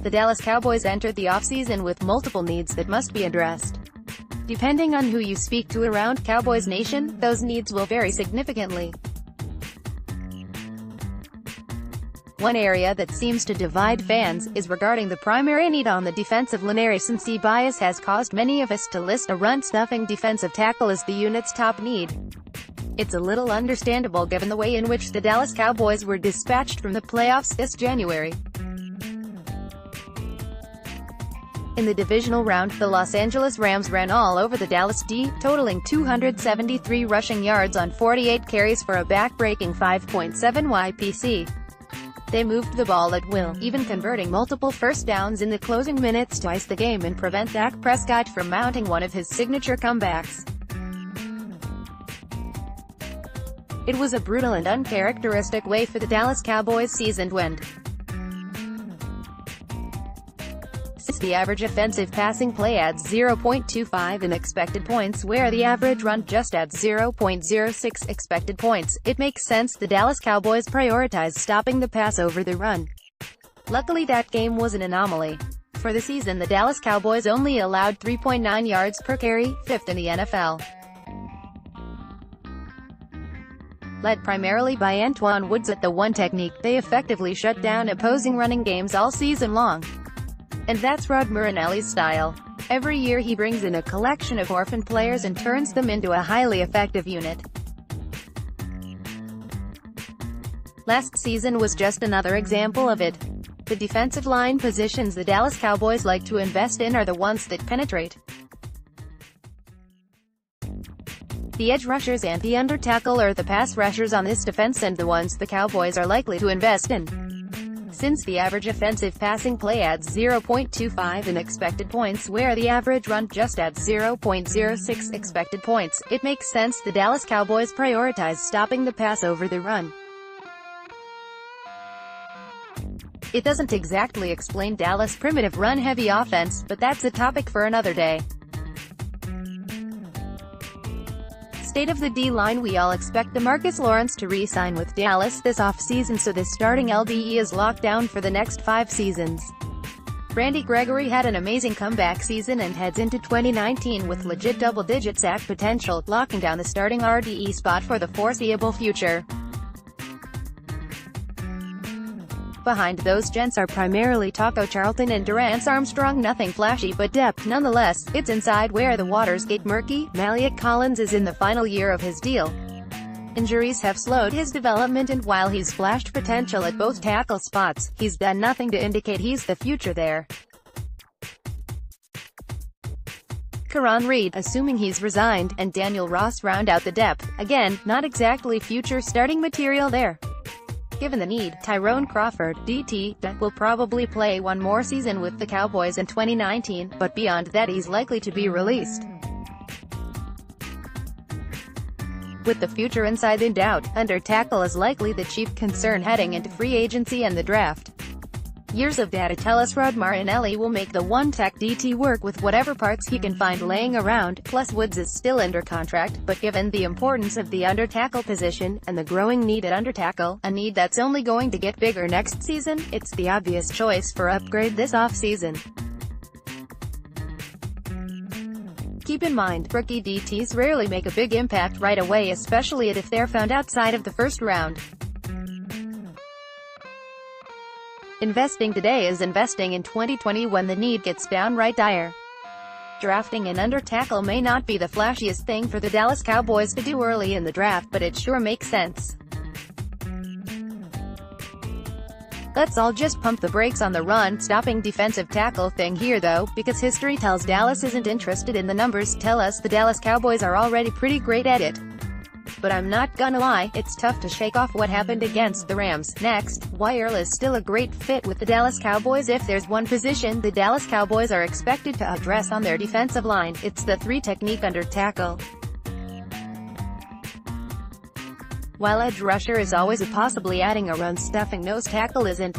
the Dallas Cowboys entered the offseason with multiple needs that must be addressed. Depending on who you speak to around Cowboys Nation, those needs will vary significantly. One area that seems to divide fans is regarding the primary need on the defensive line. Recency bias has caused many of us to list a run-stuffing defensive tackle as the unit's top need. It's a little understandable given the way in which the Dallas Cowboys were dispatched from the playoffs this January. In the divisional round, the Los Angeles Rams ran all over the Dallas D, totaling 273 rushing yards on 48 carries for a back-breaking 5.7 YPC. They moved the ball at will, even converting multiple first downs in the closing minutes to ice the game and prevent Dak Prescott from mounting one of his signature comebacks. It was a brutal and uncharacteristic way for the Dallas Cowboys season to end. Since the average offensive passing play adds 0.25 in expected points where the average run just adds 0.06 expected points, it makes sense the Dallas Cowboys prioritize stopping the pass over the run. Luckily that game was an anomaly. For the season the Dallas Cowboys only allowed 3.9 yards per carry, fifth in the NFL. Led primarily by Antoine Woods at the one technique, they effectively shut down opposing running games all season long. And that's Rod Marinelli's style. Every year he brings in a collection of orphan players and turns them into a highly effective unit. Last season was just another example of it. The defensive line positions the Dallas Cowboys like to invest in are the ones that penetrate. The edge rushers and the under tackle are the pass rushers on this defense and the ones the Cowboys are likely to invest in. Since the average offensive passing play adds 0.25 in expected points where the average run just adds 0.06 expected points, it makes sense the Dallas Cowboys prioritize stopping the pass over the run. It doesn't exactly explain Dallas' primitive run-heavy offense, but that's a topic for another day. State of the D-line. We all expect DeMarcus Lawrence to re-sign with Dallas this offseason, so this starting LDE is locked down for the next 5 seasons. Randy Gregory had an amazing comeback season and heads into 2019 with legit double-digit sack potential, locking down the starting RDE spot for the foreseeable future. Behind those gents are primarily Taco Charlton and Durance Armstrong. Nothing flashy but depth nonetheless. It's inside where the waters get murky. Maliek Collins is in the final year of his deal. Injuries have slowed his development, and while he's flashed potential at both tackle spots, he's done nothing to indicate he's the future there. Karan Reed, assuming he's resigned, and Daniel Ross round out the depth. Again, not exactly future starting material there. Given the need, Tyrone Crawford, DT, will probably play one more season with the Cowboys in 2019, but beyond that he's likely to be released. With the future inside in doubt, under tackle is likely the chief concern heading into free agency and the draft. Years of data tell us Rod Marinelli will make the one-tech DT work with whatever parts he can find laying around, plus Woods is still under contract, but given the importance of the under-tackle position, and the growing need at under-tackle, a need that's only going to get bigger next season, it's the obvious choice for upgrade this offseason. Keep in mind, rookie DTs rarely make a big impact right away, especially if they're found outside of the first round. Investing today is investing in 2020 when the need gets downright dire. Drafting an under tackle may not be the flashiest thing for the Dallas Cowboys to do early in the draft, but it sure makes sense. Let's all just pump the brakes on the run-stopping defensive tackle thing here though, because history tells Dallas isn't interested in the numbers tell us the Dallas Cowboys are already pretty great at it. But I'm not gonna lie, it's tough to shake off what happened against the Rams. Next, why Earl is still a great fit with the Dallas Cowboys. If there's one position the Dallas Cowboys are expected to address on their defensive line, it's the 3 technique under tackle. While edge rusher is always a possibly adding a run-stuffing nose tackle isn't.